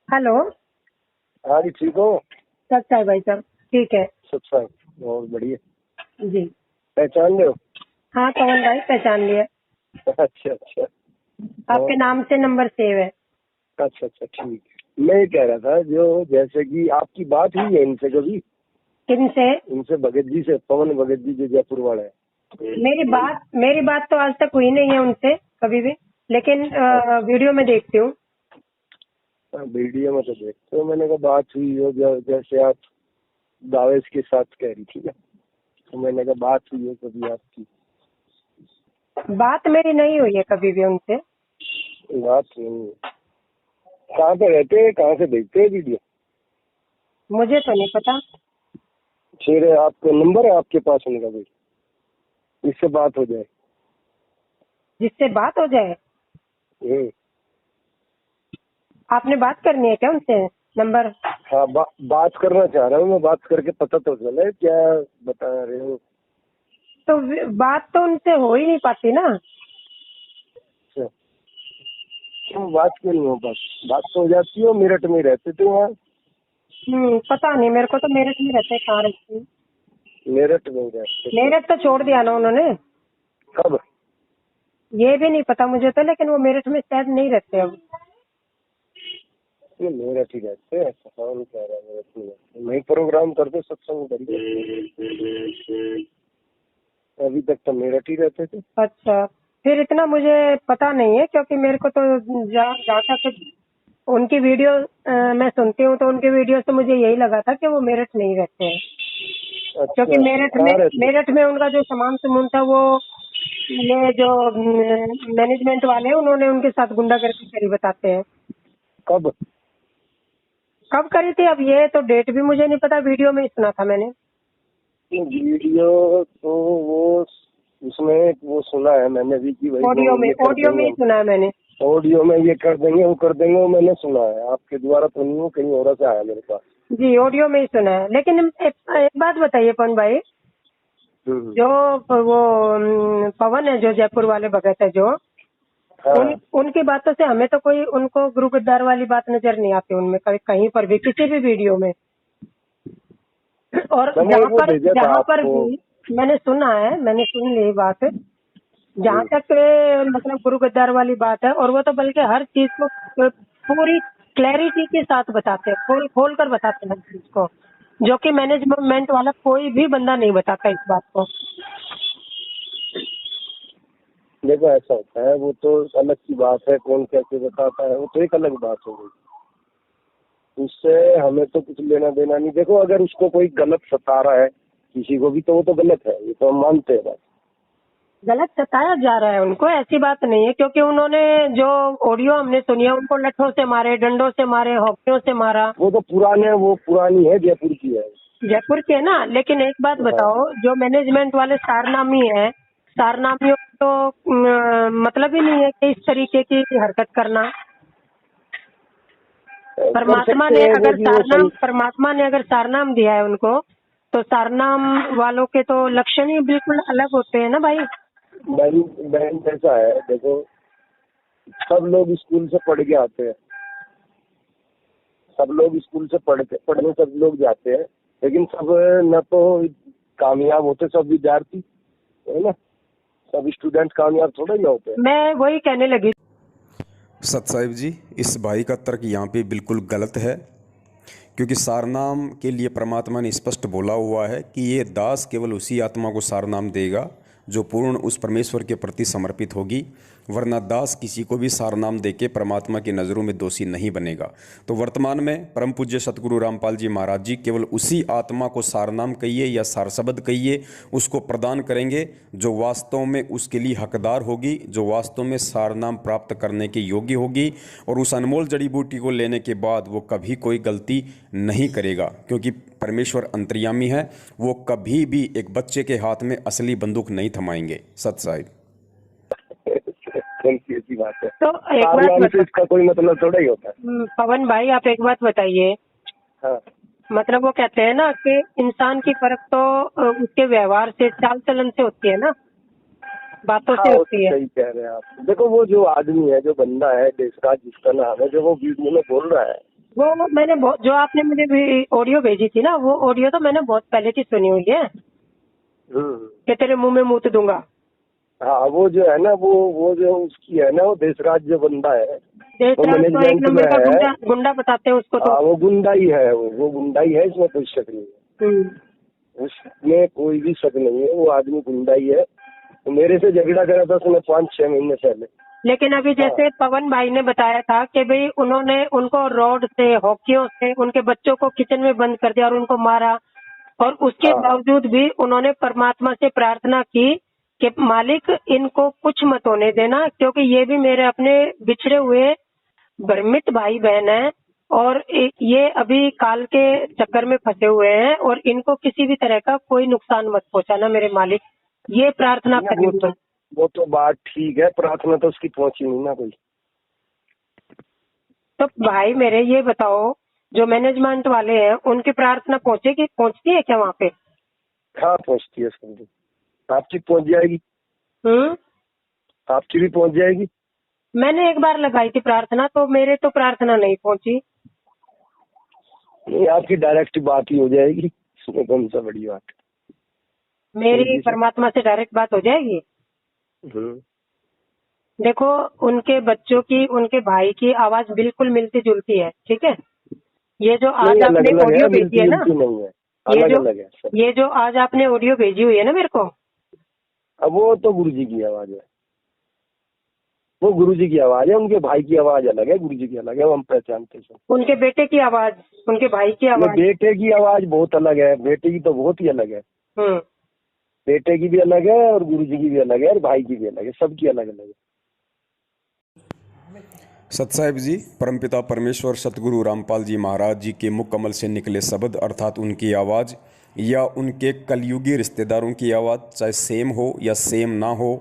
Hello. हाँ जी, ठीक हो? सब है भाई साहब, ठीक है। सब सही, बहुत बढ़िया। जी। पहचान रहे हो? हाँ पवन भाई, पहचान लिया। अच्छा अच्छा। आपके नाम से नंबर सेव है। अच्छा अच्छा, ठीक। मैं ये कह रहा था, जो जैसे कि आपकी बात हुई है इनसे कभी? किनसे? इनसे भगत जी से, पवन भगत जी जो जयपुर वाले हैं। मेरी बात तो आज तक हुई नहीं है उनसे कभी भी, लेकिन वीडियो में देखती हूँ। वीडियो में तो देखते हो, मैंने कहा बात हुई हो जैसे आप दावेश के साथ कह रही थी ना, तो मैंने कहा बात हुई है कभी आपकी? बात मेरी नहीं हुई है कभी भी उनसे। बात नहीं। कहाँ पे रहते हैं, कहाँ से देखते हैं वीडियो? मुझे तो नहीं पता। फिर आपका नंबर है आपके पास उनका कोई, इससे बात हो जाए? जिससे बात हो जाए? आपने बात करनी है क्या उनसे? नंबर? हाँ, बात करना चाह रहा हूँ मैं, बात करके पता तो चले क्या बता रहे हो। तो बात तो उनसे हो ही नहीं पाती ना। अच्छा, क्यों बात क्यों नहीं हो पाती? बात तो हो जाती हो, मेरठ में रहते थे वहाँ। पता नहीं, मेरे को तो मेरठ में रहते हैं, कहाँ रहते हैं। मेरठ में रहते थे। मेरठ तो छोड़ दिया ना उन्होंने। कब? ये भी नहीं पता मुझे तो, लेकिन वो मेरठ में शायद नहीं रहते अब। ये मेरठ ही रहते हैं, कौन कह रहा है मेरठ में रहते? वही प्रोग्राम करते, सत्संग करके। अभी तक तो मेरठ ही रहते थे। अच्छा, फिर इतना मुझे पता नहीं है, क्योंकि मेरे को तो जहाँ तक उनकी वीडियो मैं सुनती हूँ, तो उनकी वीडियो से मुझे यही लगा था कि वो मेरठ नहीं रहते हैं। क्योंकि अच्छा, कहाँ रहते? मेरठ में उनका जो सामान सुमून था, वो ये जो मैनेजमेंट वाले हैं, उन्होंने उनके साथ गुंडागर्दी करी बताते हैं। कब? कब करी थी अब ये तो डेट भी मुझे नहीं पता, वीडियो में ही सुना था मैंने। वीडियो तो वो उसमें वो सुना है मैंने भी कि भाई वो ये कर ऑडियो में देंगे, ही सुना है मैंने। ऑडियो में ये कर देंगे वो कर देंगे, वो मैंने सुना है। आपके द्वारा तो नहीं, वो कहीं और से आया मेरे पास। जी, ऑडियो में ही सुना है। लेकिन एक बात बताइए पवन भाई, जो वो पवन है, जो जयपुर वाले भगत है, जो हाँ। उनकी बातों से हमें तो कोई उनको गुरु गद्दार वाली बात नजर नहीं आती उनमें, कहीं पर भी, किसी भी वीडियो में। और मैंने एक वो भेजा था जहाँ पर आपको। भी मैंने सुना है, मैंने सुन ली बात, जहाँ तक मतलब गुरु गद्दार वाली बात है, और वो तो बल्कि हर चीज को पूरी क्लैरिटी के साथ बताते हैं, खोल कर बताते हैं हर चीज को, जो कि मैनेजमेंट वाला कोई भी बंदा नहीं बताता इस बात को। देखो ऐसा होता है, वो तो अलग की बात है, कौन कैसे बताता है वो तो एक अलग बात हो गई। उससे हमें तो कुछ लेना देना नहीं। देखो, अगर उसको कोई गलत सता रहा है किसी को भी, तो वो तो गलत है, ये तो हम मानते हैं। बात गलत सताया जा रहा है उनको, ऐसी बात नहीं है, क्योंकि उन्होंने जो ऑडियो हमने सुनी है, उनको लठों से मारे, डंडों से मारे, हॉकियों से मारा। वो तो पुरानी है, जयपुर की है। जयपुर के ना, लेकिन एक बात बताओ, जो मैनेजमेंट वाले सारनामी है, सारनामियों को तो मतलब ही नहीं है कि इस तरीके की हरकत करना। परमात्मा ने अगर सारनाम दिया है उनको, तो सारनाम वालों के तो लक्षण ही बिल्कुल अलग होते हैं ना भाई। बहन ऐसा है, देखो सब लोग स्कूल से पढ़ के आते हैं, सब लोग स्कूल से पढ़ने सब लोग जाते हैं, लेकिन सब न तो कामयाब होते, सब विद्यार्थी है ना, सब स्टूडेंट कामयाब थोड़ा ही होते हैं। मैं वही कहने लगी। सत साहिब जी, इस भाई का तर्क यहाँ पे बिल्कुल गलत है, क्योंकि सारनाम के लिए परमात्मा ने स्पष्ट बोला हुआ है कि ये दास केवल उसी आत्मा को सारनाम देगा जो पूर्ण उस परमेश्वर के प्रति समर्पित होगी, वरना दास किसी को भी सारनाम देके परमात्मा की नज़रों में दोषी नहीं बनेगा। तो वर्तमान में परम पूज्य सतगुरु रामपाल जी महाराज जी केवल उसी आत्मा को सारनाम कहिए या सारशब्द कहिए, उसको प्रदान करेंगे जो वास्तव में उसके लिए हकदार होगी, जो वास्तव में सारनाम प्राप्त करने के योग्य होगी, और उस अनमोल जड़ी बूटी को लेने के बाद वो कभी कोई गलती नहीं करेगा, क्योंकि परमेश्वर अंतर्यामी है। वो कभी भी एक बच्चे के हाथ में असली बंदूक नहीं थमाएंगे। सत साहिब, ऐसी बात है। तो एक बात से इसका कोई मतलब थोड़ा ही होता है। पवन भाई, आप एक बात बताइए। हाँ। मतलब वो कहते हैं ना कि इंसान की परख तो उसके व्यवहार से, चाल चलन से होती है ना, बातों से होती है। सही कह रहे हैं आप। देखो, वो जो आदमी है, जो बंदा है देश का, जिसका नाम है, जो वो वीडियो में बोल रहा है, वो मैंने जो आपने मुझे भी ऑडियो भेजी थी ना, वो ऑडियो तो मैंने बहुत पहले की सुनी हुई है कि तेरे मुंह में मूत दूंगा। हाँ, वो जो है ना, वो जो उसकी है ना, वो देशराज जो बंदा है, वो देशराज तो एक मैनेजमेंट में नंबर का है। गुंडा गुंडा बताते हैं उसको तो। हाँ, वो गुंडा ही है, वो गुंडा ही है, इसमें कोई शक नहीं है। उसमें कोई भी शक नहीं है, वो आदमी गुंडा ही है। तो मेरे से झगड़ा करा था उसने 5-6 महीने पहले। लेकिन अभी जैसे पवन भाई ने बताया था कि भाई उन्होंने उनको रॉड से, हॉकियों से उनके बच्चों को किचन में बंद कर दिया और उनको मारा, और उसके हाँ, बावजूद भी उन्होंने परमात्मा से प्रार्थना की कि मालिक इनको कुछ मत होने देना, क्योंकि ये भी मेरे अपने बिछड़े हुए भ्रमित भाई बहन है, और ये अभी काल के चक्कर में फंसे हुए हैं, और इनको किसी भी तरह का कोई नुकसान मत पहुंचाना मेरे मालिक, ये प्रार्थना नहीं, करी। वो तो बात ठीक है, प्रार्थना तो उसकी पहुंची नहीं ना कोई। तो भाई मेरे ये बताओ, जो मैनेजमेंट वाले हैं उनकी प्रार्थना पहुंचती है क्या वहाँ पे? हाँ, पहुंचती है समझो, आपकी पहुंच जाएगी, हम्म। आपकी भी पहुंच जाएगी। मैंने एक बार लगाई थी प्रार्थना, तो मेरे तो प्रार्थना नहीं पहुंची। नहीं, आपकी डायरेक्ट बात ही हो जाएगी, इसमें कौन सा बड़ी बात है। मेरी परमात्मा से डायरेक्ट बात हो जाएगी। देखो, उनके बच्चों की, उनके भाई की आवाज बिल्कुल मिलती जुलती है, ठीक है। ये जो आज नहीं, अलग आपने अलग है, ऑडियो भेजी मिलती है ना, जुलती नहीं है, ये अलग जो अलग है सब। ये जो आज आपने ऑडियो भेजी हुई है ना मेरे को, अब वो तो गुरु जी की आवाज है, वो गुरु जी की आवाज है, उनके भाई की आवाज अलग है, गुरु जी की अलग है, वो हम पहचानते सब। उनके बेटे की आवाज, उनके भाई की नहीं, आवाज। बेटे की आवाज बहुत अलग है, बेटे की तो बहुत ही अलग है। हम्म। बेटे की भी अलग है, और गुरु जी की भी अलग है, और भाई की भी अलग है, सबकी अलग अलग है। सतसाहिब जी, परमपिता परमेश्वर सतगुरु रामपाल जी महाराज जी के मुख कमल से निकले शब्द अर्थात उनकी आवाज़ या उनके कलयुगी रिश्तेदारों की आवाज़, चाहे सेम हो या सेम ना हो,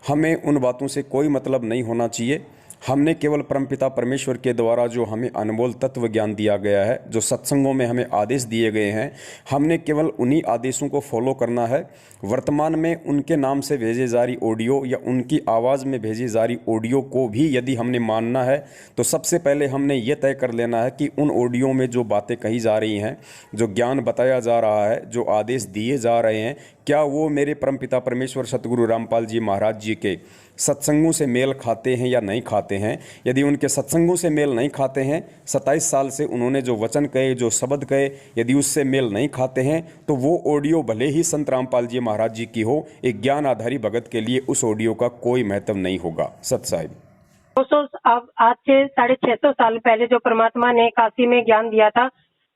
हमें उन बातों से कोई मतलब नहीं होना चाहिए। हमने केवल परमपिता परमेश्वर के द्वारा जो हमें अनमोल तत्व ज्ञान दिया गया है, जो सत्संगों में हमें आदेश दिए गए हैं, हमने केवल उन्हीं आदेशों को फॉलो करना है। वर्तमान में उनके नाम से भेजे जा रही ऑडियो या उनकी आवाज़ में भेजी जा रही ऑडियो को भी यदि हमने मानना है, तो सबसे पहले हमने ये तय कर लेना है कि उन ऑडियो में जो बातें कही जा रही हैं, जो ज्ञान बताया जा रहा है, जो आदेश दिए जा रहे हैं, क्या वो मेरे परमपिता परमेश्वर सतगुरु रामपाल जी महाराज जी के सत्संगों से मेल खाते हैं या नहीं खाते हैं। यदि उनके सत्संगों से मेल नहीं खाते हैं, 27 साल से उन्होंने जो वचन कहे, जो शब्द कहे, यदि उससे मेल नहीं खाते हैं, तो वो ऑडियो भले ही संत रामपाल जी महाराज जी की हो, एक ज्ञान आधारी भगत के लिए उस ऑडियो का कोई महत्व नहीं होगा। सत साहिब, 200 अब आज से 650 साल पहले जो परमात्मा ने काशी में ज्ञान दिया था,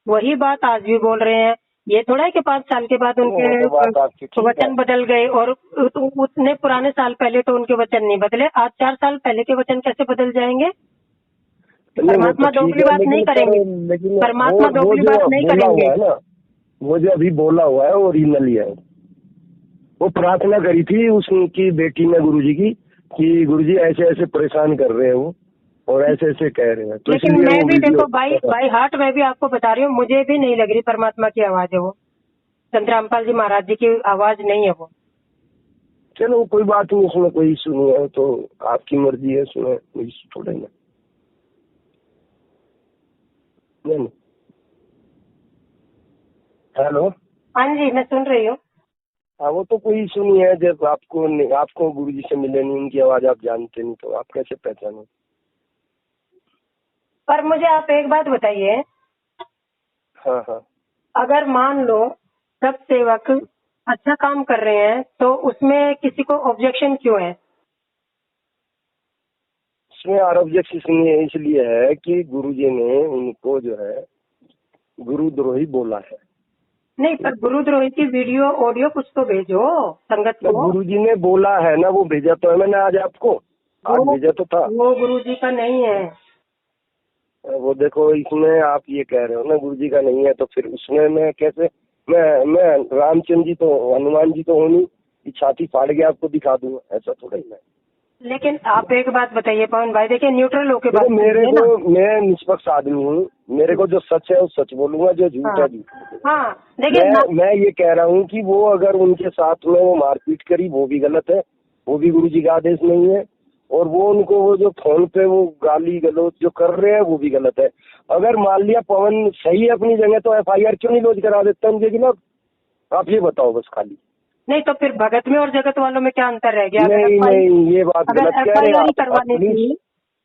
वही बात आज भी बोल रहे हैं। ये थोड़ा है कि 5 साल के बाद वो तो बात आपकी उनके ठीक वचन है। बदल गए, और उतने पुराने साल पहले तो उनके वचन नहीं बदले। आज 4 साल पहले के वचन कैसे बदल जाएंगे? नहीं, वो तो परमात्मा ठीक दोगली है, बात नहीं करेंगे। लेकिन परमात्मा वो दोगली जो बात नहीं बोला करेंगे। हुआ है ना, वो जो अभी बोला हुआ है, वो ओरिजिनली है। वो प्रार्थना करी थी उसकी बेटी ने गुरुजी की, कि गुरुजी ऐसे ऐसे परेशान कर रहे हैं वो, और ऐसे ऐसे कह रहे हैं, तो लेकिन इसलिए मैं वो भी वीडियो। देखो बाई हार्ट मैं भी आपको बता रही हूँ, मुझे भी नहीं लग रही परमात्मा की आवाज है वो, संत रामपाल जी महाराज जी की आवाज नहीं है वो। चलो कोई बात नहीं, उसमें कोई इशू नहीं है, तो आपकी मर्जी है, उसमें कोई इशू थोड़ा ही ना। हेलो। हाँ जी, मैं सुन रही हूँ। हाँ, वो तो कोई इशू नहीं है, जब आपको गुरुजी से मिले नहीं, उनकी आवाज आप जानते नहीं, तो आप कैसे पहचानो। पर मुझे आप एक बात बताइए, हाँ हाँ। अगर मान लो सब सेवक अच्छा काम कर रहे हैं, तो उसमें किसी को ऑब्जेक्शन क्यों है? इसमें ऑब्जेक्शन इसलिए है कि गुरुजी ने उनको जो है गुरुद्रोही बोला है। नहीं, पर गुरुद्रोही की वीडियो ऑडियो कुछ तो भेजो संगत तो को। गुरुजी ने बोला है ना, वो भेजा तो है मैंने आज आपको, आज भेजा तो था। वो गुरुजी का नहीं है। वो देखो, इसमें आप ये कह रहे हो ना गुरुजी का नहीं है, तो फिर उसमें मैं कैसे, मैं रामचंद्र जी तो, हनुमान जी तो होनी कि छाती फाड़ के आपको दिखा दूंगा, ऐसा थोड़ा ही है। लेकिन आप एक बात बताइए पवन भाई, देखिए न्यूट्रल होके बात मेरे कीजिए ना। को, मैं निष्पक्ष आदमी हूँ, मेरे को जो सच है वो सच बोलूंगा, जो झूठ है झूठ। हाँ, देखिए मैं ये कह रहा हूँ कि वो अगर उनके साथ में वो मारपीट करी, वो भी गलत है, वो भी गुरुजी का आदेश नहीं है। और वो उनको वो जो फोन पे वो गाली गलौज जो कर रहे हैं वो भी गलत है। अगर मान लिया पवन सही है अपनी जगह तो एफआईआर क्यों नहीं लॉन्च करा देता उनके खिलाफ? आप ये बताओ बस खाली। नहीं तो फिर भगत में और जगत वालों में क्या अंतर रह गया? नहीं, ये बात गलत कह रहे हैं आप। करवानी थी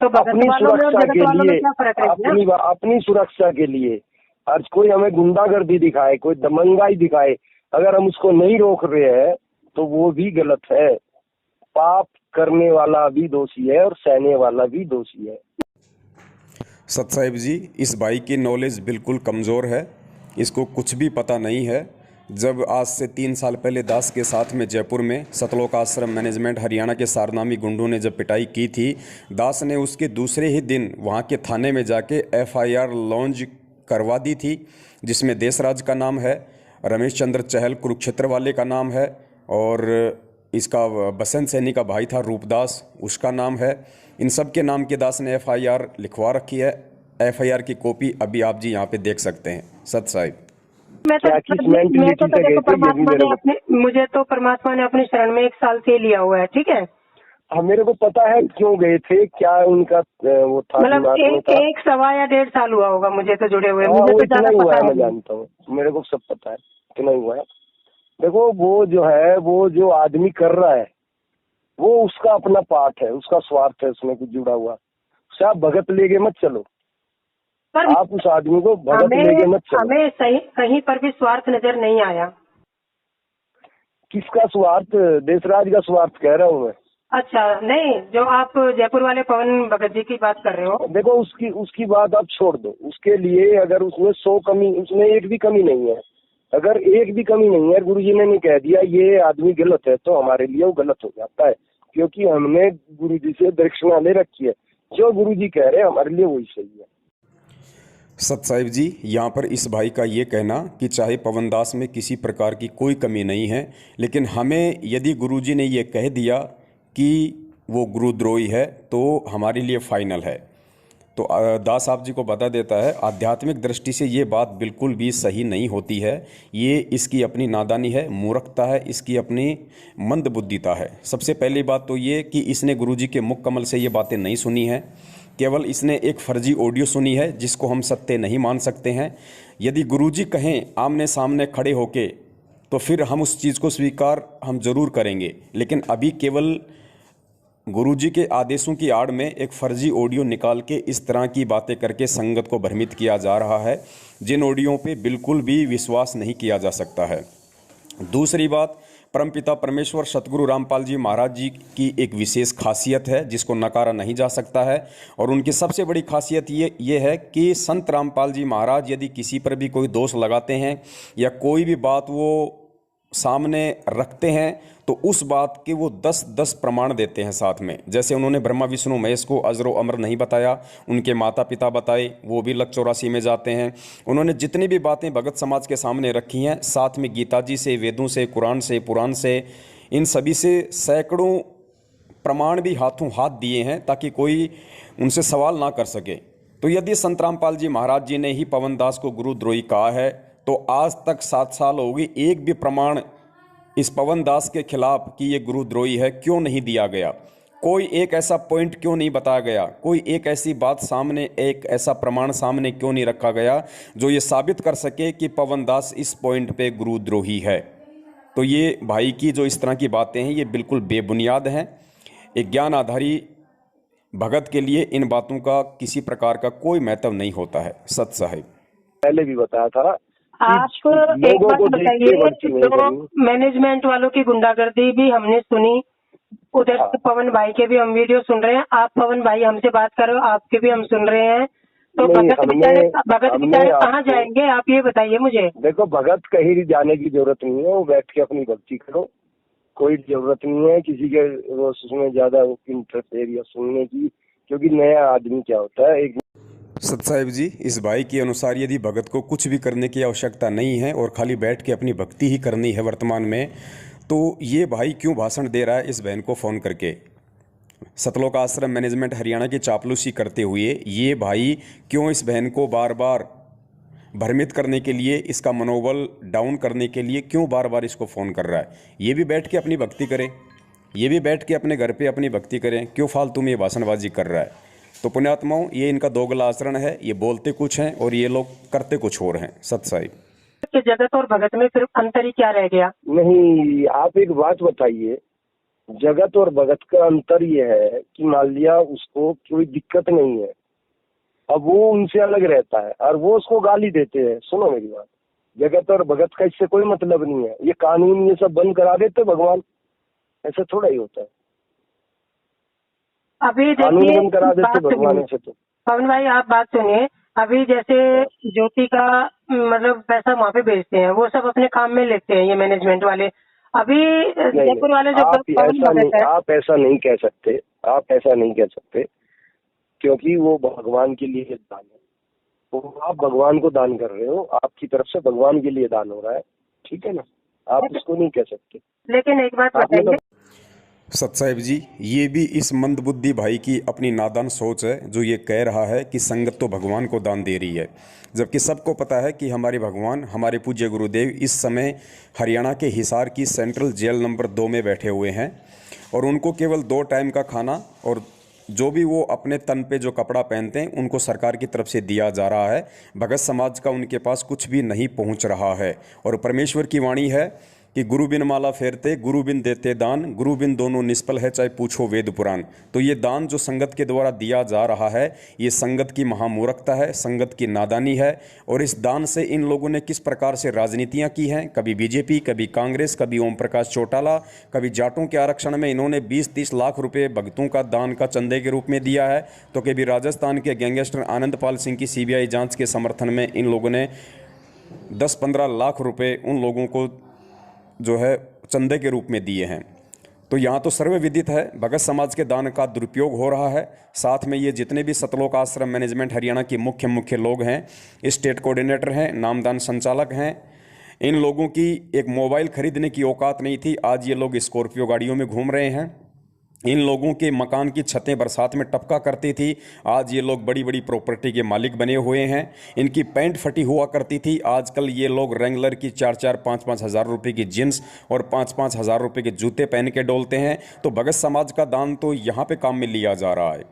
तो भगत अपनी वालों में और सुरक्षा जगत के वालों में लिए, क्या फर्क रह गया? अपनी सुरक्षा के लिए आज कोई हमें गुंडागर्दी दिखाए, कोई दमंगाई दिखाए, अगर हम उसको नहीं रोक रहे हैं तो वो भी गलत है। पाप करने वाला भी दोषी है और सहने वाला भी दोषी है। सत साहिब जी, इस भाई की नॉलेज बिल्कुल कमज़ोर है, इसको कुछ भी पता नहीं है। जब आज से 3 साल पहले दास के साथ में जयपुर में सतलोक आश्रम मैनेजमेंट हरियाणा के सारनामी गुंडों ने जब पिटाई की थी, दास ने उसके दूसरे ही दिन वहाँ के थाने में जाके एफआईआर लॉन्च करवा दी थी, जिसमें देशराज का नाम है, रमेश चंद्र चहल कुरुक्षेत्र वाले का नाम है, और इसका बसंत सैनी का भाई था रूपदास, उसका नाम है। इन सब के नाम के दास ने एफआईआर लिखवा रखी है। एफआईआर की कॉपी अभी आप जी यहाँ पे देख सकते हैं। सत साहिब, मुझे तो परमात्मा ने अपनी शरण में 1 साल से लिया हुआ है, ठीक है। हाँ, मेरे को पता है क्यों गए थे, क्या उनका वो था, मतलब 1 सवा या 1.5 साल हुआ होगा मुझे तो जुड़े हुए। मुझे तो इतना हुआ है, मैं जानता हूँ, मेरे को सब पता है, इतना हुआ है। देखो वो जो है, वो जो आदमी कर रहा है वो उसका अपना पार्ट है, उसका स्वार्थ है उसमें कुछ जुड़ा हुआ। उससे आप भगत लेके मत चलो, पर आप उस आदमी को भगत लेके मत चलो। हमें सही कहीं पर भी स्वार्थ नजर नहीं आया। किसका स्वार्थ? देशराज का स्वार्थ कह रहा हूँ मैं। अच्छा, नहीं, जो आप जयपुर वाले पवन भगत जी की बात कर रहे हो, देखो उसकी बात आप छोड़ दो। उसके लिए अगर उसमें 100 कमी, उसमें एक भी कमी नहीं है, अगर एक भी कमी नहीं है, गुरुजी ने नहीं कह दिया ये आदमी गलत है, तो हमारे लिए वो गलत हो जाता है, क्योंकि हमने गुरुजी से दक्षिणा ले रखी है। जो गुरुजी कह रहे हैं हमारे लिए वही सही है। सत साहिब जी, यहाँ पर इस भाई का ये कहना कि चाहे पवन दास में किसी प्रकार की कोई कमी नहीं है, लेकिन हमें यदि गुरुजी ने ये कह दिया कि वो गुरुद्रोही है तो हमारे लिए फाइनल है। तो दास आप जी को बता देता है, आध्यात्मिक दृष्टि से ये बात बिल्कुल भी सही नहीं होती है। ये इसकी अपनी नादानी है, मूर्खता है, इसकी अपनी मंदबुद्धिता है। सबसे पहली बात तो ये कि इसने गुरुजी के मुख कमल से ये बातें नहीं सुनी है, केवल इसने एक फर्जी ऑडियो सुनी है जिसको हम सत्य नहीं मान सकते हैं। यदि गुरुजी कहें आमने सामने खड़े होके तो फिर हम उस चीज़ को स्वीकार हम जरूर करेंगे, लेकिन अभी केवल गुरुजी के आदेशों की आड़ में एक फर्जी ऑडियो निकाल के इस तरह की बातें करके संगत को भ्रमित किया जा रहा है, जिन ऑडियो पे बिल्कुल भी विश्वास नहीं किया जा सकता है। दूसरी बात, परमपिता परमेश्वर सतगुरु रामपाल जी महाराज जी की एक विशेष खासियत है जिसको नकारा नहीं जा सकता है, और उनकी सबसे बड़ी खासियत ये है कि संत रामपाल जी महाराज यदि किसी पर भी कोई दोष लगाते हैं या कोई भी बात वो सामने रखते हैं तो उस बात के वो 10 प्रमाण देते हैं साथ में। जैसे उन्होंने ब्रह्मा विष्णु महेश को अजरो अमर नहीं बताया, उनके माता पिता बताए, वो भी लक 84 में जाते हैं। उन्होंने जितनी भी बातें भगत समाज के सामने रखी हैं, साथ में गीता जी से, वेदों से, कुरान से, पुराण से, इन सभी से सैकड़ों प्रमाण भी हाथों हाथ दिए हैं ताकि कोई उनसे सवाल ना कर सके। तो यदि संत रामपाल जी महाराज जी ने ही पवन दास को गुरुद्रोही कहा है तो आज तक 7 साल हो गए, एक भी प्रमाण इस पवन दास के खिलाफ कि ये गुरुद्रोही है क्यों नहीं दिया गया? कोई एक ऐसा पॉइंट क्यों नहीं बताया गया? कोई एक ऐसी बात सामने, एक ऐसा प्रमाण सामने क्यों नहीं रखा गया जो ये साबित कर सके कि पवन दास इस पॉइंट पे गुरुद्रोही है? तो ये भाई की जो इस तरह की बातें हैं ये बिल्कुल बेबुनियाद हैं। एक ज्ञान आधारी भगत के लिए इन बातों का किसी प्रकार का कोई महत्व नहीं होता है। सत साहिब, पहले भी बताया था। आप एक बात बताइए, तो मैनेजमेंट वालों की गुंडागर्दी भी हमने सुनी, उधर से पवन भाई के भी हम वीडियो सुन रहे हैं, आप पवन भाई हमसे बात कर रहे हो, आपके भी हम सुन रहे हैं। तो भगत बेचारे कहाँ जाएंगे आप ये बताइए मुझे। देखो, भगत कहीं जाने की जरूरत नहीं है, वो बैठ के अपनी भक्ति करो, कोई जरूरत नहीं है किसी के वो उसमें ज्यादा इंटरफेयर या सुनने की, क्योंकि नया आदमी क्या होता है। एक सत साहिब जी, इस भाई के अनुसार यदि भगत को कुछ भी करने की आवश्यकता नहीं है और खाली बैठ के अपनी भक्ति ही करनी है वर्तमान में, तो ये भाई क्यों भाषण दे रहा है इस बहन को फ़ोन करके? सतलोक आश्रम मैनेजमेंट हरियाणा की चापलूसी करते हुए ये भाई क्यों इस बहन को बार बार भ्रमित करने के लिए, इसका मनोबल डाउन करने के लिए क्यों बार बार इसको फ़ोन कर रहा है? ये भी बैठ के अपनी भक्ति करे, ये भी बैठ के अपने घर पे अपनी भक्ति करें, क्यों फालतू में ये भाषणबाजी कर रहा है। तो पुण्यात्माओं, ये इनका दोगला आचरण है, ये बोलते कुछ हैं और ये लोग करते कुछ और हैं। सत साहिब कि जगत और भगत में फिर अंतर ही क्या रह गया? नहीं, आप एक बात बताइए, जगत और भगत का अंतर ये है कि मान लिया उसको कोई दिक्कत नहीं है, अब वो उनसे अलग रहता है और वो उसको गाली देते हैं। सुनो मेरी बात, जगत और भगत का इससे कोई मतलब नहीं है। ये कानून ये सब बंद करा देते भगवान, ऐसा थोड़ा ही होता है। अभी कानून देखिए, बंद करा देते बात भगवान, सुनिए ऐसे तो। पवन भाई, आप बात सुनिए। अभी जैसे ज्योति का मतलब पैसा वहाँ पे भेजते हैं, वो सब अपने काम में लेते हैं ये मैनेजमेंट वाले। अभी नहीं जयपुर वाले जो आप पवन ऐसा नहीं, भगत है, आप ऐसा नहीं कह सकते, आप ऐसा नहीं कह सकते, क्योंकि वो भगवान के लिए दान है। तो आप भगवान को दान कर रहे हो, आपकी तरफ से भगवान के लिए दान हो रहा है, ठीक है ना, आप उसको नहीं कह सकते। लेकिन एक बात आपने बताइए, सत साहिब जी, ये भी इस मंदबुद्धि भाई की अपनी नादान सोच है, जो ये कह रहा है कि संगत तो भगवान को दान दे रही है, जबकि सबको पता है कि हमारे भगवान, हमारे पूज्य गुरुदेव इस समय हरियाणा के हिसार की सेंट्रल जेल नंबर 2 में बैठे हुए हैं और उनको केवल 2 टाइम का खाना और जो भी वो अपने तन पे जो कपड़ा पहनते हैं उनको सरकार की तरफ से दिया जा रहा है। भगत समाज का उनके पास कुछ भी नहीं पहुंच रहा है। और परमेश्वर की वाणी है कि गुरु बिन माला फेरते, गुरु बिन देते दान, गुरु बिन दोनों निष्फल है, चाहे पूछो वेद पुराण। तो ये दान जो संगत के द्वारा दिया जा रहा है, ये संगत की महामूर्खता है, संगत की नादानी है। और इस दान से इन लोगों ने किस प्रकार से राजनीतियां की हैं, कभी बीजेपी, कभी कांग्रेस, कभी ओम प्रकाश चौटाला, कभी जाटों के आरक्षण में इन्होंने 20-30 लाख रुपए भक्तों का दान का चंदे के रूप में दिया है। तो कभी राजस्थान के गैंगस्टर आनंदपाल सिंह की सीबीआई जांच के समर्थन में इन लोगों ने 10-15 लाख रुपए उन लोगों को जो है चंदे के रूप में दिए हैं। तो यहाँ तो सर्वविदित है भगत समाज के दान का दुरुपयोग हो रहा है। साथ में ये जितने भी सतलोक आश्रम मैनेजमेंट हरियाणा के मुख्य लोग हैं, स्टेट कोऑर्डिनेटर हैं, नामदान संचालक हैं, इन लोगों की एक मोबाइल खरीदने की औकात नहीं थी, आज ये लोग स्कॉर्पियो गाड़ियों में घूम रहे हैं। इन लोगों के मकान की छतें बरसात में टपका करती थी, आज ये लोग बड़ी बड़ी प्रॉपर्टी के मालिक बने हुए हैं। इनकी पैंट फटी हुआ करती थी, आजकल ये लोग रेंगलर की 4-4, 5-5 हज़ार रुपये की जींस और 5-5 हज़ार रुपये के जूते पहन के डोलते हैं। तो भगत समाज का दान तो यहाँ पे काम में लिया जा रहा है।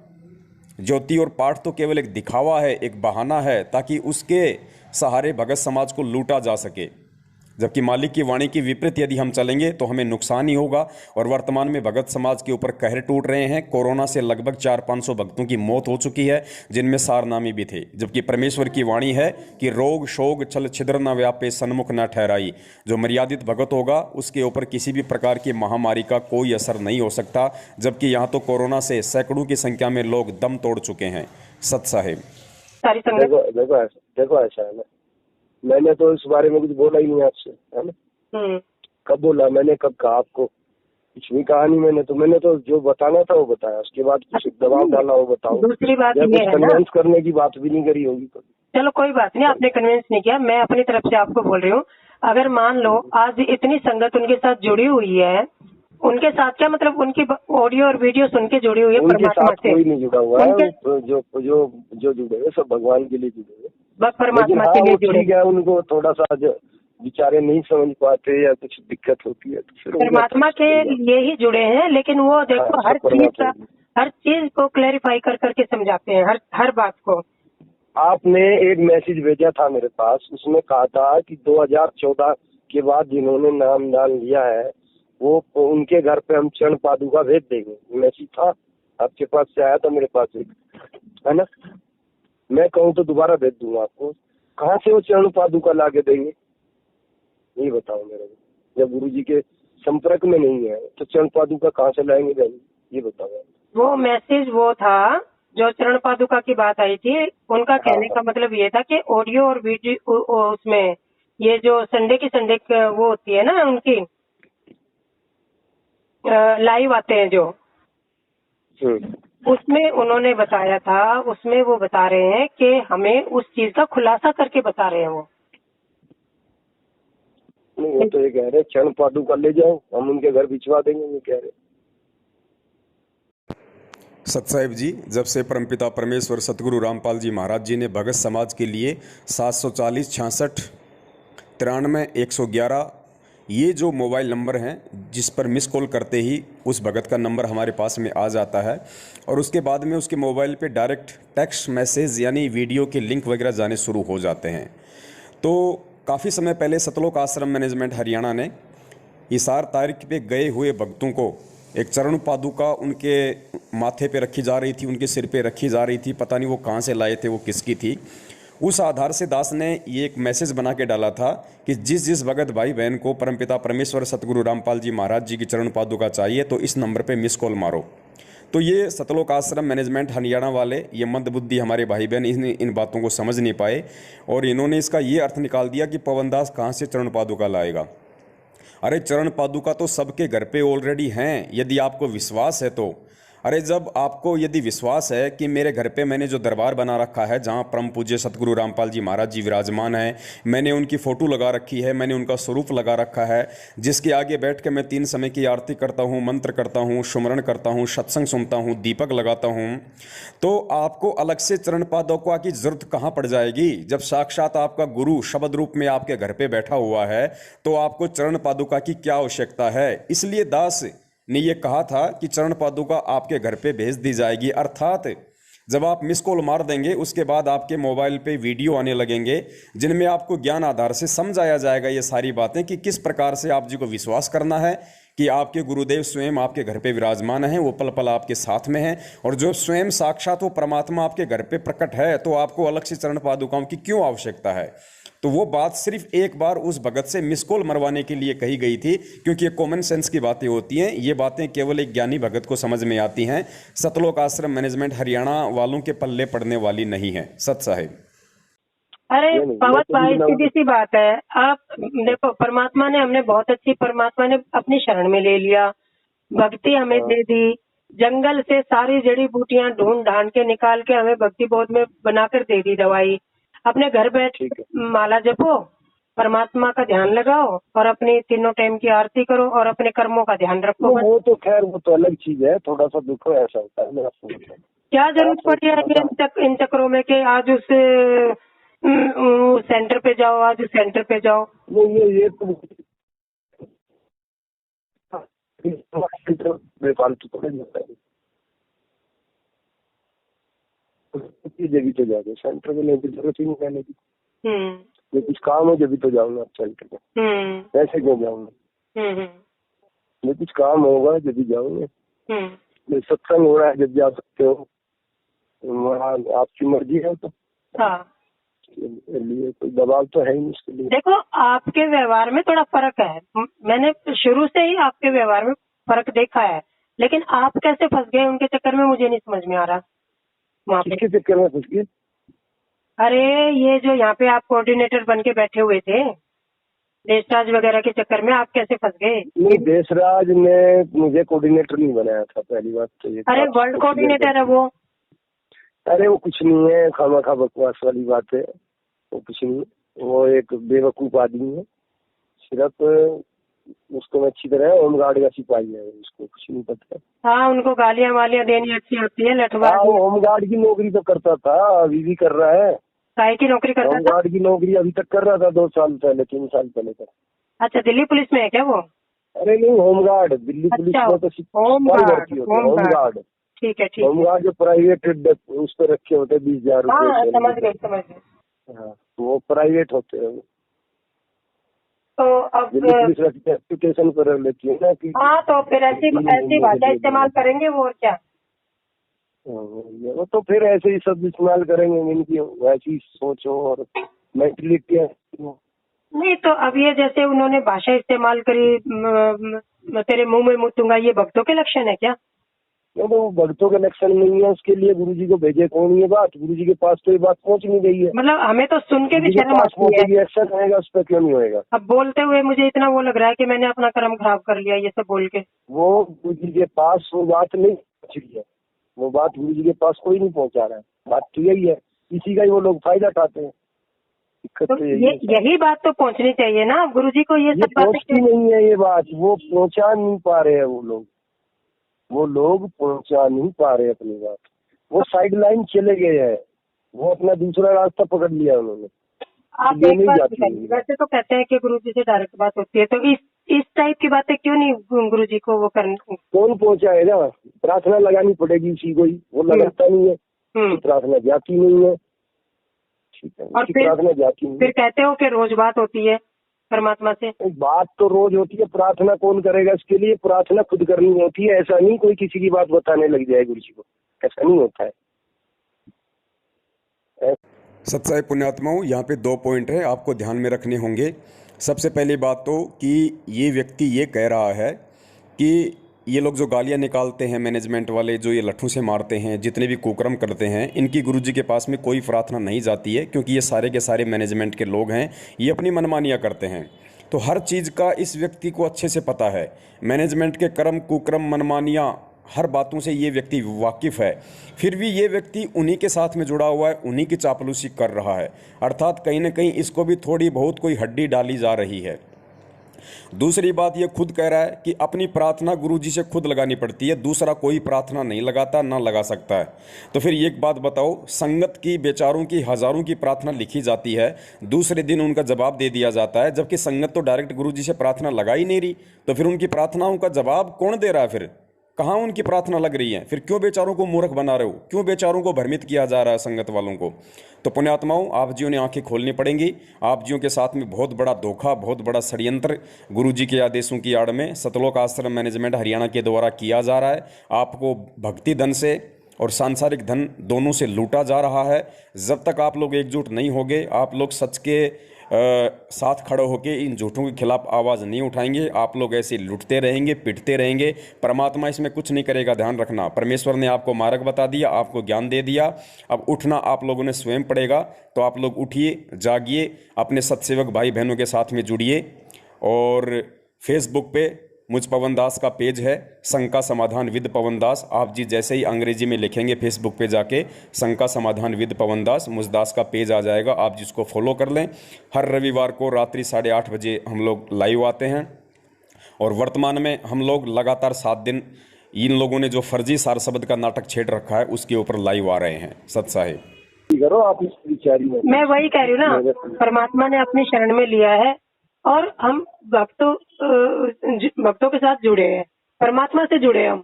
ज्योति और पाठ तो केवल एक दिखावा है, एक बहाना है, ताकि उसके सहारे भगत समाज को लूटा जा सके। जबकि मालिक की वाणी की विपरीत यदि हम चलेंगे तो हमें नुकसान ही होगा। और वर्तमान में भगत समाज के ऊपर कहर टूट रहे हैं। कोरोना से लगभग 400-500 भक्तों की मौत हो चुकी है, जिनमें सारनामी भी थे। जबकि परमेश्वर की वाणी है कि रोग शोग छल छिद्र न व्यापे, सन्मुख न ठहराई। जो मर्यादित भगत होगा उसके ऊपर किसी भी प्रकार की महामारी का कोई असर नहीं हो सकता। जबकि यहाँ तो कोरोना से सैकड़ों की संख्या में लोग दम तोड़ चुके हैं। सत साहेब, सारी संगत देखो ऐसा है ना, मैंने तो इस बारे में कुछ बोला ही नहीं आपसे, है ना। कब बोला मैंने, कब कहा आपको? कुछ भी कहा नहीं मैंने तो जो बताना था वो बताया, उसके बाद कुछ दबाव डाला वो बताओ। दूसरी बात या ये कुछ है ना, कन्वेंस करने की बात भी नहीं करी होगी कभी। चलो कोई बात नहीं, आपने कन्विंस नहीं किया, मैं अपनी तरफ से आपको बोल रही हूँ। अगर मान लो आज इतनी संगत उनके साथ जुड़ी हुई है, उनके साथ क्या मतलब, उनकी ऑडियो और वीडियो सुन के जुड़ी हुई है उनके परमात्मा साथ से। कोई नहीं जुड़ा हुआ है, उनके जो जुड़े हैं सब भगवान के लिए जुड़े हैं। बस लेकिन परमात्मा हाँ के लिए वो जुड़े, ठीक है, उनको थोड़ा सा जो बेचारे नहीं समझ पाते या कुछ दिक्कत होती है तो फिर परमात्मा के लिए ही जुड़े हैं। लेकिन वो देखो हाँ, हर चीज को क्लैरिफाई कर करके समझाते हैं, हर बात को। आपने एक मैसेज भेजा था मेरे पास, उसमें कहा था कि 2014 के बाद जिन्होंने नामदान लिया है वो उनके घर पे हम चरण पादुका भेज देंगे। मैसेज था आपके पास से आया था मेरे पास एक, है ना। मैं कहूँ तो दोबारा भेज दूंगा आपको। कहाँ से वो चरण पादुका ला के देंगे ये बताओ मेरे को। जब गुरु जी के संपर्क में नहीं है तो चरण पादुका कहाँ से लाएंगे बहन, ये बताओ। वो मैसेज वो था जो चरण पादुका की बात आई थी, उनका कहने का मतलब ये था कि ऑडियो और वीडियो उसमें ये जो संडे वो होती है ना उनकी लाइव आते हैं जो, उसमें उन्होंने बताया था, उसमें वो बता रहे हैं कि हमें उस चीज का खुलासा करके बता रहे हैं वो। नहीं वो तो ये कह रहे चरण पादुका ले जाओ, हम उनके घर भिजवा देंगे, ये कह रहे। सत साहिब जी, जब से परमपिता परमेश्वर सतगुरु रामपाल जी महाराज जी ने भगत समाज के लिए 740 66 93 111 ये जो मोबाइल नंबर हैं जिस पर मिस कॉल करते ही उस भगत का नंबर हमारे पास में आ जाता है और उसके बाद में उसके मोबाइल पे डायरेक्ट टेक्स्ट मैसेज यानी वीडियो के लिंक वगैरह जाने शुरू हो जाते हैं। तो काफ़ी समय पहले सतलोक आश्रम मैनेजमेंट हरियाणा ने हिसार तारीख पे गए हुए भक्तों को एक चरण पादुका उनके माथे पे रखी जा रही थी, उनके सिर पे रखी जा रही थी, पता नहीं वो कहाँ से लाए थे, वो किसकी थी। उस आधार से दास ने ये एक मैसेज बना के डाला था कि जिस जिस भगत भाई बहन को परमपिता परमेश्वर सतगुरु रामपाल जी महाराज जी की चरण पादुका चाहिए तो इस नंबर पे मिस कॉल मारो। तो ये सतलोक आश्रम मैनेजमेंट हरियाणा वाले ये मंदबुद्धि हमारे भाई बहन इन बातों को समझ नहीं पाए और इन्होंने इसका ये अर्थ निकाल दिया कि पवन दास कहाँ से चरण पादुका लाएगा। अरे चरण पादुका तो सबके घर पे ऑलरेडी हैं, यदि आपको विश्वास है तो। अरे जब आपको यदि विश्वास है कि मेरे घर पे मैंने जो दरबार बना रखा है जहाँ परम पूज्य सतगुरु रामपाल जी महाराज जी विराजमान हैं, मैंने उनकी फ़ोटो लगा रखी है, मैंने उनका स्वरूप लगा रखा है जिसके आगे बैठ के मैं 3 समय की आरती करता हूँ, मंत्र करता हूँ, सुमरण करता हूँ, सत्संग सुनता हूँ, दीपक लगाता हूँ, तो आपको अलग से चरण पादुका की जरूरत कहाँ पड़ जाएगी। जब साक्षात आपका गुरु शब्द रूप में आपके घर पे बैठा हुआ है तो आपको चरण पादुका की क्या आवश्यकता है। इसलिए दास ने ये कहा था कि चरण पादुका आपके घर पे भेज दी जाएगी, अर्थात जब आप मिस कॉल मार देंगे उसके बाद आपके मोबाइल पे वीडियो आने लगेंगे जिनमें आपको ज्ञान आधार से समझाया जाएगा ये सारी बातें कि किस प्रकार से आप जी को विश्वास करना है कि आपके गुरुदेव स्वयं आपके घर पे विराजमान हैं, वो पल पल आपके साथ में हैं और जो स्वयं साक्षात वो परमात्मा आपके घर पे प्रकट है तो आपको अलग से चरण पादुकाओं की क्यों आवश्यकता है। तो वो बात सिर्फ एक बार उस भगत से मिस कॉल मरवाने के लिए कही गई थी क्योंकि ये कॉमन सेंस की बातें होती हैं, ये बातें केवल एक ज्ञानी भगत को समझ में आती हैं, सतलोक आश्रम मैनेजमेंट हरियाणा वालों के पल्ले पड़ने वाली नहीं है। सत साहिब। अरे पवन भाई सीधी सी बात है, आप देखो परमात्मा ने हमने बहुत अच्छी परमात्मा ने अपनी शरण में ले लिया, भक्ति हमें दे दी, जंगल से सारी जड़ी बूटियां ढूंढ ढांड के निकाल के हमें भक्ति बोध में बनाकर दे दी दवाई। अपने घर बैठ माला जपो, परमात्मा का ध्यान लगाओ और अपनी तीनों टाइम की आरती करो और अपने कर्मों का ध्यान रखो। वो तो खैर वो तो अलग चीज है, थोड़ा सा दुख ऐसा होता है मेरा। क्या जरूरत पड़ी है इन चक्करों में कि आज उस सेंटर पे जाओ, आज उस सेंटर पे जाओ। ये तो बेफालतू तो नहीं होता है, जब भी तो जाओगे सेंटर में, नहीं जरूरत ही नहीं जाने की। ये कुछ काम है जब तो जाऊंगा सेंटर में, ऐसे क्यों जाऊंगा। ये कुछ काम होगा जब भी जाऊंगे, सत्संग हो रहा है जब जा सकते हो, वहाँ आपकी मर्जी है तो। हाँ, लिए कोई दबाव तो है ही इसके लिए। देखो आपके व्यवहार में थोड़ा फर्क है, मैंने शुरू से ही आपके व्यवहार में फर्क देखा है, लेकिन आप कैसे फंस गए उनके चक्कर में मुझे नहीं समझ में आ रहा। किसके चक्कर में फंस गए? अरे ये जो यहाँ पे आप कोऑर्डिनेटर बन के बैठे हुए थे, देशराज वगैरह के चक्कर में आप कैसे फंस गए? नहीं, देशराज ने मुझे कोऑर्डिनेटर नहीं बनाया था, पहली बात तो ये। अरे वर्ल्ड कोऑर्डिनेटर है वो। अरे वो कुछ नहीं है, खामा बकवास वाली बात है, वो कुछ नहीं, वो एक बेवकूफ आदमी है, सिर्फ उसको मैं अच्छी तरह होमगार्ड का सिपाही है, उसको कुछ नहीं पता। हाँ, उनको गालियां वालियां देनी अच्छी होती है, लठवा। वो होमगार्ड की नौकरी तो करता था, अभी भी कर रहा है। काय की नौकरी करता था? होमगार्ड की नौकरी अभी तक कर रहा था, 2 साल पहले 3 साल पहले तक। अच्छा, दिल्ली पुलिस में है क्या वो? अरे नहीं, होमगार्ड दिल्ली पुलिस में तो होमगार्ड। ठीक है, ठीक है। होमगार्ड जो प्राइवेट उस पर रखे होते 20,000 रुपए। समझ गए। हाँ, वो प्राइवेट होते हैं। तो अब पुलिस एप्लीकेशन पर लेती है ना कि। हाँ, तो फिर ऐसी भाषा इस्तेमाल करेंगे वो, और क्या। वो तो फिर ऐसे ही सब इस्तेमाल करेंगे, इनकी वैसी सोच हो और मेंटलिटी है। नहीं तो अब ये जैसे उन्होंने भाषा इस्तेमाल करी, तेरे मुंह में मुतूंगा, ये भक्तों के लक्षण है क्या? तो भक्तों के लक्षण नहीं है, उसके लिए गुरुजी को भेजे कौन ये बात, गुरुजी के पास तो ये बात पहुंच नहीं गई है। मतलब हमें तो सुन के भी शर्म आती है। एक्शन आएगा उस पर, क्यों नहीं होएगा। अब बोलते हुए मुझे इतना वो लग रहा है कि मैंने अपना कर्म खराब कर लिया ये सब बोल के। वो गुरुजी के पास वो बात नहीं पहुंच रही है, वो बात गुरुजी के पास कोई नहीं पहुंचा रहा है, बात तो यही है, इसी का ही वो लोग फायदा उठाते हैं। तो यही बात तो पहुंचनी चाहिए ना गुरुजी को, ये सब पहुंचती नहीं है ये बात, वो पहुंचा नहीं पा रहे हैं, वो लोग पहुंचा नहीं पा रहे अपनी बात, वो साइड लाइन चले गए हैं, वो अपना दूसरा रास्ता पकड़ लिया उन्होंने। आप एक बात बताइए, वैसे तो कहते हैं कि गुरुजी से डायरेक्ट बात होती है, तो इस इस टाइप की बातें क्यों नहीं गुरु जी को वो करने? कौन पहुंचाएगा? प्रार्थना लगानी पड़ेगी उसी को ही, वो लगाता नहीं है तो प्रार्थना जाती नहीं है। ठीक है, और उसकी प्रार्थना जाती नहीं फिर है। कहते हो कि रोज बात होती है परमात्मा से? बात तो रोज होती है, प्रार्थना कौन करेगा इसके लिए? प्रार्थना खुद करनी होती है, ऐसा नहीं कोई किसी की बात बताने लग जाए गुरु जी को, ऐसा नहीं होता है। सत्साई पुण्यात्माओं, यहाँ पे 2 पॉइंट है आपको ध्यान में रखने होंगे। सबसे पहली बात तो कि ये व्यक्ति ये कह रहा है कि ये लोग जो गालियाँ निकालते हैं मैनेजमेंट वाले, जो ये लट्ठों से मारते हैं, जितने भी कुकर्म करते हैं, इनकी गुरुजी के पास में कोई प्रार्थना नहीं जाती है, क्योंकि ये सारे के सारे मैनेजमेंट के लोग हैं, ये अपनी मनमानियाँ करते हैं। तो हर चीज़ का इस व्यक्ति को अच्छे से पता है। मैनेजमेंट के कर्म कुकर्म मनमानियाँ हर बातों से ये व्यक्ति वाकिफ़ है, फिर भी ये व्यक्ति उन्हीं के साथ में जुड़ा हुआ है, उन्हीं की चापलूसी कर रहा है। अर्थात कहीं ना कहीं इसको भी थोड़ी बहुत कोई हड्डी डाली जा रही है। दूसरी बात, ये खुद कह रहा है कि अपनी प्रार्थना गुरुजी से खुद लगानी पड़ती है, दूसरा कोई प्रार्थना नहीं लगाता, ना लगा सकता है। तो फिर एक बात बताओ, संगत की बेचारों की हज़ारों की प्रार्थना लिखी जाती है, दूसरे दिन उनका जवाब दे दिया जाता है, जबकि संगत तो डायरेक्ट गुरुजी से प्रार्थना लगा ही नहीं रही। तो फिर उनकी प्रार्थनाओं का जवाब कौन दे रहा है? फिर कहाँ उनकी प्रार्थना लग रही है? फिर क्यों बेचारों को मूर्ख बना रहे हो? क्यों बेचारों को भ्रमित किया जा रहा है संगत वालों को? तो पुण्यात्माओं, आप जियों ने आंखें खोलनी पड़ेंगी। आप जियों के साथ में बहुत बड़ा धोखा, बहुत बड़ा षड्यंत्र गुरुजी के आदेशों की आड़ में सतलोक आश्रम मैनेजमेंट हरियाणा के द्वारा किया जा रहा है। आपको भक्ति धन से और सांसारिक धन दोनों से लूटा जा रहा है। जब तक आप लोग एकजुट नहीं होंगे, आप लोग सच के साथ खड़े होकर इन झूठों के खिलाफ आवाज़ नहीं उठाएंगे, आप लोग ऐसे लुटते रहेंगे, पिटते रहेंगे। परमात्मा इसमें कुछ नहीं करेगा, ध्यान रखना। परमेश्वर ने आपको मार्ग बता दिया, आपको ज्ञान दे दिया, अब उठना आप लोगों ने स्वयं पड़ेगा। तो आप लोग उठिए, जागिए, अपने सत्सेवक भाई बहनों के साथ में जुड़िए। और फेसबुक पे मुझ पवन दास का पेज है, शंका समाधान विद पवन दास। आप जी जैसे ही अंग्रेजी में लिखेंगे फेसबुक पे जाके शंका समाधान विद पवन दास, मुझ दास का पेज आ जाएगा, आप जिसको फॉलो कर लें। हर रविवार को रात्रि 8:30 बजे हम लोग लाइव आते हैं। और वर्तमान में हम लोग लगातार 7 दिन इन लोगों ने जो फर्जी सार शब्द का नाटक छेड़ रखा है उसके ऊपर लाइव आ रहे हैं। सत साहिब करो आप इस विचारी में। मैं वही कह रही हूँ ना, परमात्मा ने अपनी शरण में लिया है और हम भक्तों के साथ जुड़े हैं, परमात्मा से जुड़े हैं हम।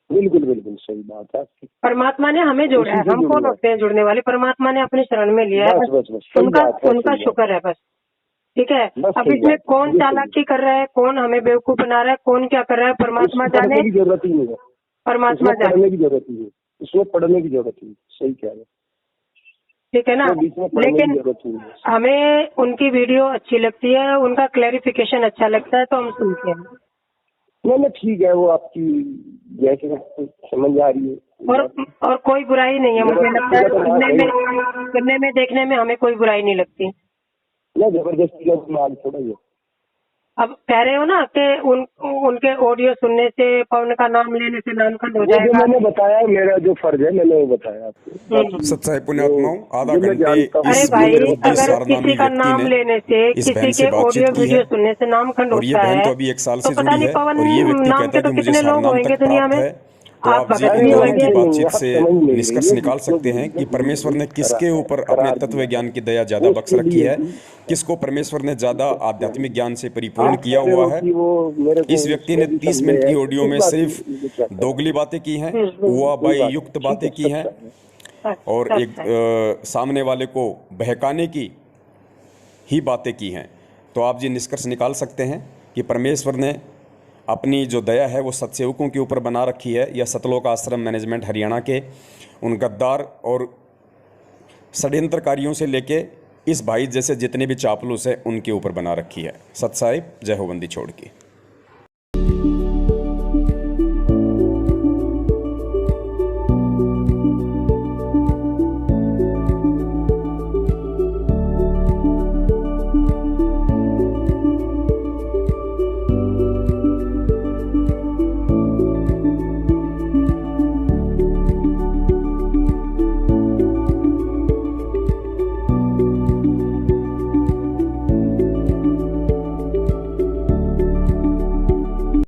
बिल्कुल बिल्कुल सही बात है आपकी। परमात्मा ने हमें जोड़ा है, हम कौन होते हैं जुड़ने वाले? परमात्मा ने अपनी शरण में लिया है, उनका शुक्र है बस। ठीक है, अब इसमें कौन चालाकी कर रहा है, कौन हमें बेवकूफ बना रहा है, कौन क्या कर रहा है, परमात्मा जाने। की जरूरत ही नहीं है, परमात्मा जाने की जरूरत ही है, इसमें पढ़ने की जरूरत ही। सही कह रहे, ठीक है ना। लेकिन हमें उनकी वीडियो अच्छी लगती है, उनका क्लैरिफिकेशन अच्छा लगता है, तो हम सुनते हैं। नहीं ठीक है, वो आपकी जैसे समझ आ रही है। और कोई बुराई नहीं है, मुझे लगता है सुनने में देखने में हमें कोई बुराई नहीं लगती। ना जबरदस्ती का माल थोड़ा ही है। अब कह रहे हो ना कि उनके ऑडियो सुनने से, पवन का नाम लेने से नामखंड हो जाएगा। मैंने बताया, मेरा जो फर्ज है मैंने वो बताया आपको। सत्साई पुण्यात्माओं, आधा घंटे अरे भाई, अगर किसी का नाम लेने से, किसी के ऑडियो वीडियो सुनने से नामखंड होता है, तो अभी 1 साल से पता नहीं पवन नाम के तो कितने लोग होंगे दुनिया में। तो आप जी इन दोनों की बातचीत से निष्कर्ष निकाल सकते हैं कि परमेश्वर ने किसके ऊपर अपने तत्व ज्ञान की दया ज्यादा बख्श रखी है, किसको परमेश्वर ने ज्यादा आध्यात्मिक ज्ञान से परिपूर्ण किया हुआ है। इस व्यक्ति ने 30 मिनट की ऑडियो में सिर्फ दोगली बातें की हैं, हुआ बाई युक्त बातें की हैं और एक सामने वाले को बहकाने की ही बातें की हैं। तो आप जी निष्कर्ष निकाल सकते हैं कि परमेश्वर ने अपनी जो दया है वो सत्सेवकों के ऊपर बना रखी है, या सतलोक आश्रम मैनेजमेंट हरियाणा के उन गद्दार और षड्यंत्रकारियों से लेके इस भाई जैसे जितने भी चापलूस है उनके ऊपर बना रखी है। सत साहिब, जय हो बंदी छोड़ की।